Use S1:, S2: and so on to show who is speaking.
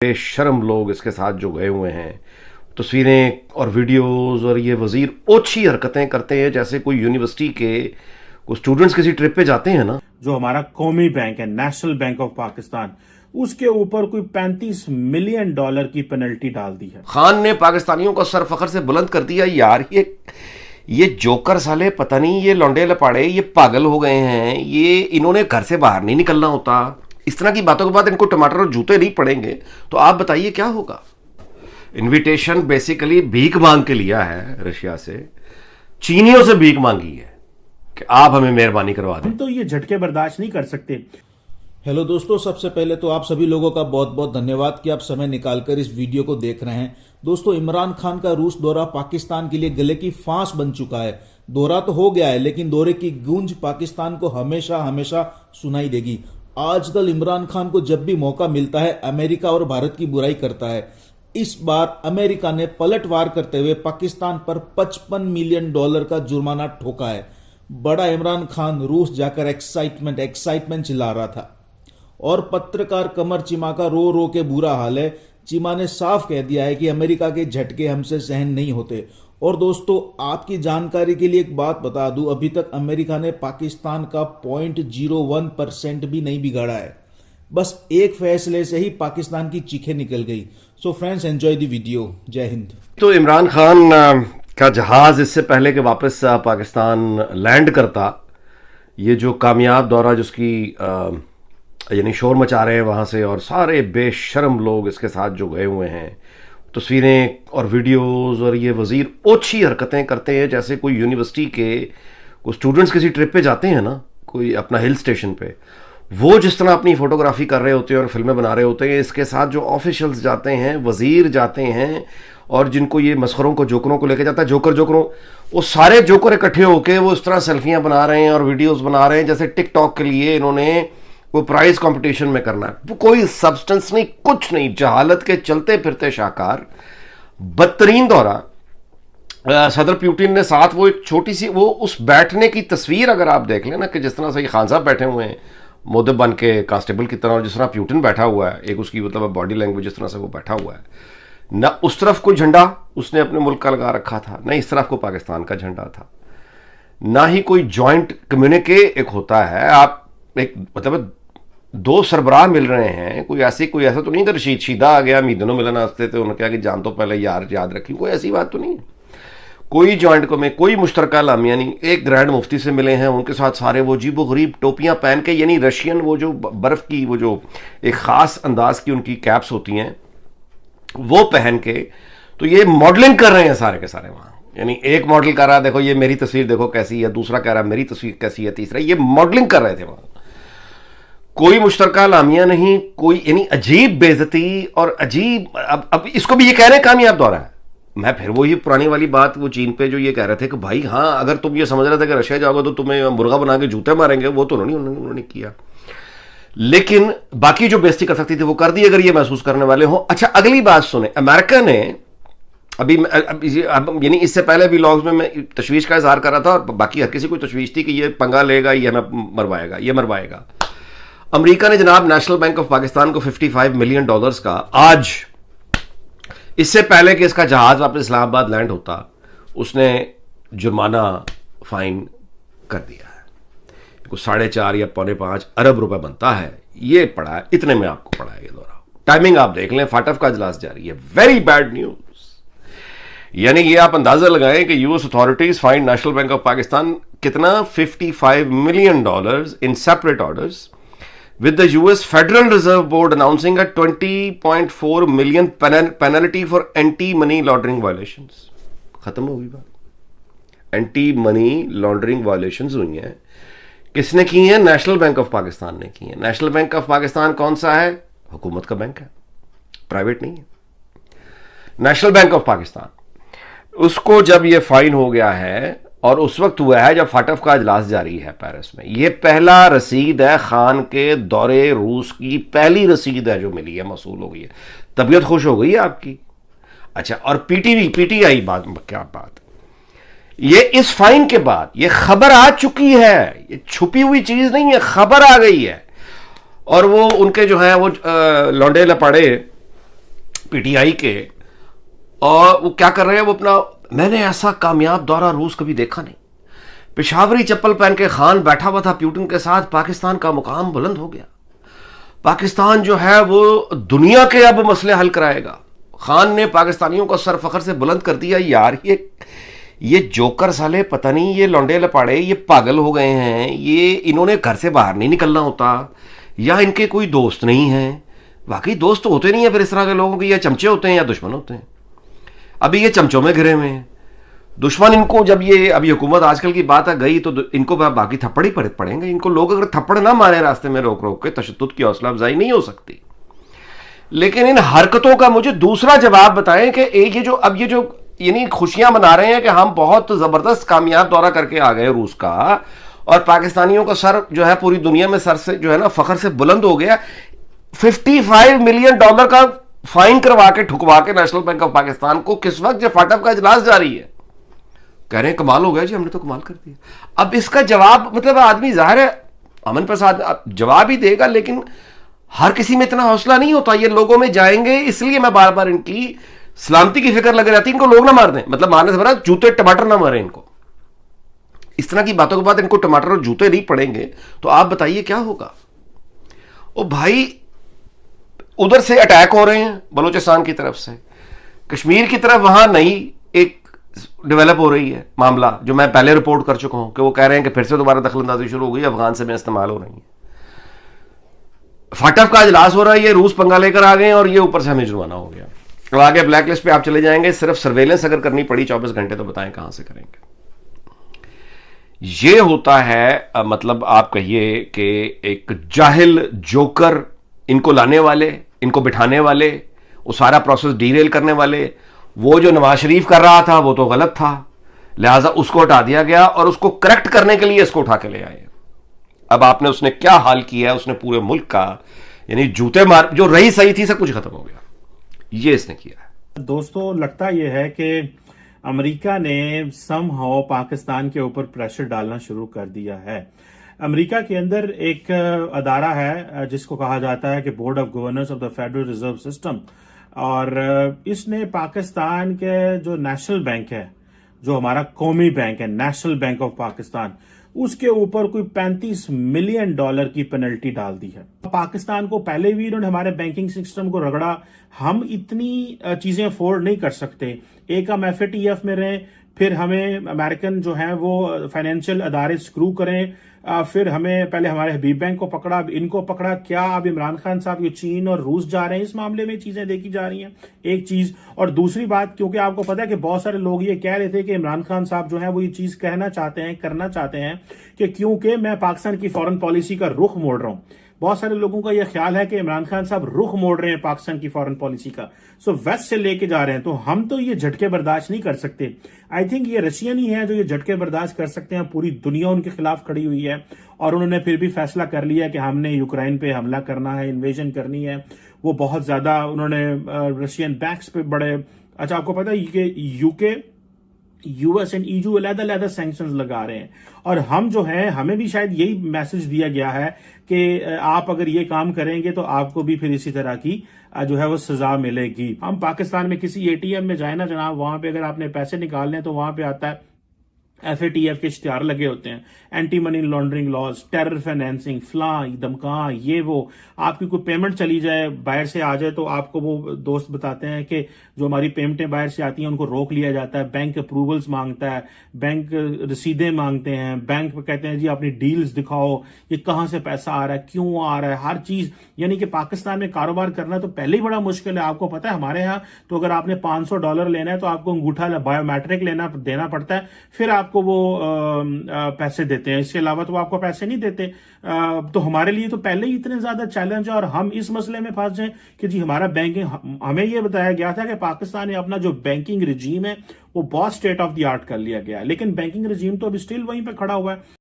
S1: बेशर्म लोग इसके साथ जो गए हुए हैं, तस्वीरें और वीडियोस, और ये वजीर ओछी हरकतें करते हैं जैसे कोई यूनिवर्सिटी के कोई स्टूडेंट्स किसी ट्रिप पे जाते हैं ना।
S2: जो हमारा कौमी बैंक है नेशनल बैंक ऑफ पाकिस्तान, उसके ऊपर कोई $35 मिलियन की पेनल्टी डाल दी है।
S1: खान ने पाकिस्तानियों को सर फखर से बुलंद कर दिया। यार ये जोकर साले, पता नहीं ये लौंडे लपाड़े, ये पागल हो गए हैं, ये इन्होंने घर से बाहर नहीं निकलना होता। इस तरह की बातों के बाद इनको टमाटर और जूते नहीं पड़ेंगे तो आप बताइए क्या होगा। इनविटेशन बेसिकली भीख मांग के लिया है रशिया से, चीनियों से भीख मांगी है कि आप हमें मेहरबानी करवा दें।
S2: हम तो ये झटके बर्दाश्त नहीं कर सकते।
S3: हेलो दोस्तों, सबसे पहले तो आप सभी लोगों का बहुत बहुत धन्यवाद कि आप समय निकालकर इस वीडियो को देख रहे हैं। दोस्तों, इमरान खान का रूस दौरा पाकिस्तान के लिए गले की फांस बन चुका है। दौरा तो हो गया है, लेकिन दौरे की गूंज पाकिस्तान को हमेशा हमेशा सुनाई देगी। आजकल इमरान खान को जब भी मौका मिलता है अमेरिका और भारत की बुराई करता है। इस बार अमेरिका ने पलटवार करते हुए पाकिस्तान पर $55 मिलियन का जुर्माना ठोका है। बड़ा इमरान खान रूस जाकर एक्साइटमेंट चिल्ला रहा था और पत्रकार कमर चिमा का रो रो के बुरा हाल है। चिमा ने साफ कह दिया है कि अमेरिका के झटके हमसे सहन नहीं होते। और दोस्तों, आपकी जानकारी के लिए एक बात बता दूं, अभी तक अमेरिका ने पाकिस्तान का 0.01% भी नहीं बिगाड़ा है। बस एक फैसले से ही पाकिस्तान की चीखें निकल गई। So friends, enjoy the video. जय हिंद।
S1: तो इमरान खान का जहाज इससे पहले कि वापस पाकिस्तान लैंड करता, ये जो कामयाब दौरा जिसकी यानी शोर मचा रहे हैं वहाँ से, और सारे बेशर्म लोग इसके साथ जो गए हुए हैं, तस्वीरें और वीडियोस, और ये वजीर ओछी हरकतें करते हैं जैसे कोई यूनिवर्सिटी के कोई स्टूडेंट्स किसी ट्रिप पे जाते हैं ना, कोई अपना हिल स्टेशन पे, वो जिस तरह अपनी फोटोग्राफी कर रहे होते हैं और फिल्में बना रहे होते हैं, इसके साथ जो ऑफिशियल्स जाते हैं, वजीर जाते हैं, और जिनको ये मस्खरों को, जोकरों को लेके जाता है, जोकरों, वो सारे जोकर इकट्ठे होके वो इस तरह सेल्फियां बना रहे हैं और वीडियोस बना रहे हैं जैसे टिकटॉक के लिए इन्होंने वो प्राइज कंपटीशन में करना है। वो कोई सब्सटेंस नहीं, कुछ नहीं, जहालत के चलते फिरते शाहकार। बदतरीन दौरा। सदर पुतिन ने साथ वो एक छोटी सी वो उस बैठने की तस्वीर अगर आप देख लें ना, कि जिस तरह से खान साहब बैठे हुए हैं मोदब बन के कांस्टेबल की तरह, और जिस तरह पुतिन बैठा हुआ है, एक उसकी मतलब बॉडी लैंग्वेज जिस तरह से वो बैठा हुआ है ना, उस तरफ कोई झंडा उसने अपने मुल्क का लगा रखा था, ना इस तरफ को पाकिस्तान का झंडा था, ना ही कोई जॉइंट कम्युनिके एक होता है। आप एक मतलब दो सरबराह मिल रहे हैं, कोई ऐसा तो नहीं कि रशीद शीदा आ गया मीदनों मिलना हंसते थे, उन्होंने कहा कि जान तो पहले यार याद रखी, कोई ऐसी बात तो नहीं है। कोई जॉइंट को में कोई मुश्तरका लामिया नहीं। एक ग्रैंड मुफ्ती से मिले हैं, उनके साथ सारे वो अजीबो गरीब टोपियां पहन के, यानी रशियन वो जो बर्फ की वो जो एक खास अंदाज की उनकी कैप्स होती हैं वो पहन के, तो ये मॉडलिंग कर रहे हैं सारे के सारे वहां। यानी एक मॉडल कर रहा है, देखो ये मेरी तस्वीर देखो कैसी है, दूसरा कह रहा है मेरी तस्वीर कैसी है, तीसरा, ये मॉडलिंग कर रहे थे वहां। कोई मुश्तरका लामिया नहीं, कोई यानी अजीब बेइज्जती और अजीब। अब इसको भी ये कह रहे हैं कामयाब दौरा है। मैं फिर वही पुरानी वाली बात, वो चीन पे जो ये कह रहे थे कि भाई हाँ, अगर तुम ये समझ रहे थे कि रशिया जाओगे तो तुम्हें मुर्गा बना के जूते मारेंगे, वो तो उन्होंने किया। लेकिन बाकी जो बेइज्जती कर सकती थी वो कर दी, अगर ये महसूस करने वाले हो। अच्छा, अगली बात सुने। अमेरिका ने अभी यानी इससे पहले भी व्लॉग्स में मैं तशवीश का इजहार कर रहा था, और बाकी हर किसी को तशवीश थी कि ये पंगा लेगा, ये हमें मरवाएगा। अमेरिका ने जनाब नेशनल बैंक ऑफ पाकिस्तान को $55 मिलियन का, आज इससे पहले कि इसका जहाज वापस इस्लामाबाद लैंड होता, उसने जुर्माना फाइन कर दिया है। कुछ 4.5 या 4.5 अरब रुपए बनता है। ये पड़ा है, इतने में आपको पड़ा है ये दौरा। टाइमिंग आप देख लें, फाटफ का इजलास जारी है। Very bad news. यानी ये आप अंदाजा लगाएं कि US authorities find national bank of Pakistan कितना, $55 million in separate orders, with the US Federal Reserve Board announcing a $20.4 million penalty for anti-money laundering violations। खत्म होगी बात। एंटी मनी लॉन्ड्रिंग वायलेशंस हुई हैं। किसने की हैं? नेशनल बैंक ऑफ पाकिस्तान ने की हैं। नेशनल बैंक ऑफ पाकिस्तान कौन सा है? हुकूमत का बैंक है, प्राइवेट नहीं है। नेशनल बैंक ऑफ पाकिस्तान, उसको जब ये फाइन हो गया है, और उस वक्त हुआ है जब फाटफ का इजलास जारी है पेरिस में। यह पहला रसीद है खान के दौरे रूस की, पहली रसीद है जो मिली है, मसूल हो गई है। तबीयत खुश हो गई है आपकी? अच्छा, और पीटीआई बात, क्या बात, ये इस फाइन के बाद ये खबर आ चुकी है, ये छुपी हुई चीज नहीं है, खबर आ गई है। और वो उनके जो है वो लौंडे लपाड़े पीटीआई के, और वो क्या कर रहे हैं, वो अपना, मैंने ऐसा कामयाब दौरा रूस कभी देखा नहीं। पेशावरी चप्पल पहन के खान बैठा हुआ था पुतिन के साथ, पाकिस्तान का मुकाम बुलंद हो गया। पाकिस्तान जो है वो दुनिया के अब मसले हल कराएगा। खान ने पाकिस्तानियों को सर फखर से बुलंद कर दिया। यार ये जोकर साले, पता नहीं ये लौंडे लपाड़े ये पागल हो गए हैं, ये इन्होंने घर से बाहर नहीं निकलना होता, या इनके कोई दोस्त नहीं हैं। वाकई दोस्त तो होते नहीं है फिर इस तरह के लोगों के, या चमचे होते हैं या दुश्मन होते हैं। अभी ये चमचों में घिरे हुए हैं दुश्मन। इनको जब ये अभी हुकूमत आजकल की बात आ गई तो इनको बाकी थप्पड़ ही पड़ेंगे। इनको लोग अगर थप्पड़ ना मारे रास्ते में रोक रोक के, तशद्दुद की हौसला अफजाई नहीं हो सकती। लेकिन इन हरकतों का मुझे दूसरा जवाब बताएं कि ये जो यानी खुशियां मना रहे हैं कि हम बहुत जबरदस्त कामयाब दौरा करके आ गए रूस का, और पाकिस्तानियों का सर जो है पूरी दुनिया में सर से जो है ना फखर से बुलंद हो गया। $55 मिलियन का फाइन करवा के ठुकवा के नेशनल बैंक ऑफ पाकिस्तान को किस वक्त जब फाटअप का इजलास जारी है, कह रहे हैं कमाल हो गया जी, हमने तो कमाल कर दिया। अब इसका जवाब मतलब आदमी जाहिर है अमन प्रसाद जवाब ही देगा, लेकिन हर किसी में इतना हौसला नहीं होता। ये लोगों में जाएंगे, इसलिए मैं बार बार इनकी सलामती की फिक्र लग जाती है। इनको लोग ना मार दें, मतलब मारने से बड़ा जूते टमाटर ना मारे इनको। इस तरह की बातों के बाद इनको टमाटर और जूते नहीं पड़ेंगे तो आप बताइए क्या होगा। ओ भाई, उधर से अटैक हो रहे हैं बलूचिस्तान की तरफ से, कश्मीर की तरफ वहां नई एक डेवलप हो रही है मामला, जो मैं पहले रिपोर्ट कर चुका हूं कि वो कह रहे हैं कि फिर से दोबारा दखलंदाजी शुरू हो गई, अफगान से में इस्तेमाल हो रही है। फाटफ का इजलास हो रहा है, ये रूस पंगा लेकर आ गए और ये ऊपर से हमें जुर्माना हो गया। अब आगे ब्लैक लिस्ट पे आप चले जाएंगे, सिर्फ सर्वेलेंस अगर करनी पड़ी 24 घंटे तो बताएं कहां से करेंगे। ये होता है मतलब आप कहिए कि एक जाहिल जोकर, इनको लाने वाले, इनको बिठाने वाले, वो सारा प्रोसेस डीरेल करने वाले। वो जो नवाज शरीफ कर रहा था वो तो गलत था, लिहाजा उसको हटा दिया गया और उसको करेक्ट करने के लिए इसको उठा के ले आए। अब आपने उसने क्या हाल किया है, उसने पूरे मुल्क का यानी जूते मार, जो रही सही थी सब कुछ खत्म हो गया, ये इसने किया है।
S2: दोस्तों, लगता यह है कि अमेरिका ने समहाउ पाकिस्तान के ऊपर प्रेशर डालना शुरू कर दिया है। अमेरिका के अंदर एक अदारा है जिसको कहा जाता है कि board of governors of the federal reserve system, और इसने पाकिस्तान के जो नेशनल बैंक है, जो हमारा कौमी बैंक है, नेशनल बैंक ऑफ पाकिस्तान, उसके ऊपर कोई $35 मिलियन की पेनल्टी डाल दी है। पाकिस्तान को पहले भी इन्होंने हमारे बैंकिंग सिस्टम को रगड़ा, हम इतनी चीजें अफोर्ड नहीं कर सकते। एक हम FATF में रहें, फिर हमें अमेरिकन जो है वो फाइनेंशियल अदारे स्क्रू करें, फिर हमें पहले हमारे हबीब बैंक को पकड़ा, इनको पकड़ा, क्या अब इमरान खान साहब ये चीन और रूस जा रहे हैं, इस मामले में चीजें देखी जा रही हैं, एक चीज। और दूसरी बात, क्योंकि आपको पता है कि बहुत सारे लोग ये कह रहे थे कि इमरान खान साहब जो है वो ये चीज कहना चाहते हैं, करना चाहते हैं कि क्योंकि मैं पाकिस्तान की फॉरेन पॉलिसी का रुख मोड़ रहा हूं। बहुत सारे लोगों का यह ख्याल है कि इमरान खान साहब रुख मोड़ रहे हैं पाकिस्तान की फॉरेन पॉलिसी का, सो वेस्ट से लेके जा रहे हैं। तो हम तो ये झटके बर्दाश्त नहीं कर सकते। आई थिंक ये रशियन ही है जो ये झटके बर्दाश्त कर सकते हैं। पूरी दुनिया उनके खिलाफ खड़ी हुई है और उन्होंने फिर भी फैसला कर लिया कि हमने यूक्रेन पे हमला करना है, इन्वेजन करनी है। वो बहुत ज्यादा उन्होंने रशियन बैंक्स पे बड़े, अच्छा आपको पता है कि यूके, US एंड EU अलग-अलग सैंक्शंस लगा रहे हैं, और हम जो है हमें भी शायद यही मैसेज दिया गया है कि आप अगर ये काम करेंगे तो आपको भी फिर इसी तरह की जो है वो सजा मिलेगी। हम पाकिस्तान में किसी ATM में जाए ना जनाब, वहां पे अगर आपने पैसे निकालने तो वहां पे आता है FATF के इश्तिहार लगे होते हैं, anti money laundering laws, terror financing, फला धमका, ये वो। आपकी कोई पेमेंट चली जाए, बाहर से आ जाए, तो आपको वो दोस्त बताते हैं कि जो हमारी पेमेंटें बाहर से आती हैं उनको रोक लिया जाता है, बैंक अप्रूवल्स मांगता है, बैंक रसीदें मांगते हैं, बैंक कहते हैं जी अपनी डील्स दिखाओ, ये कहाँ से पैसा आ रहा है, क्यों आ रहा है, हर चीज। यानी कि पाकिस्तान में कारोबार करना तो पहले ही बड़ा मुश्किल है। आपको पता है हमारे यहाँ तो अगर आपने $500 लेना है तो आपको अंगूठा बायोमेट्रिक देना पड़ता है, फिर आपको वो पैसे देते हैं, इसके अलावा तो आपको पैसे नहीं देते। तो हमारे लिए तो पहले ही इतने ज्यादा चैलेंज है, और हम इस मसले में फंस जाएं कि जी हमारा बैंकिंग, हमें यह बताया गया था कि पाकिस्तान ने अपना जो बैंकिंग रिजीम है वो बहुत स्टेट ऑफ द आर्ट कर लिया गया है, लेकिन बैंकिंग रिजीम तो अभी स्टिल वहीं पे खड़ा हुआ है।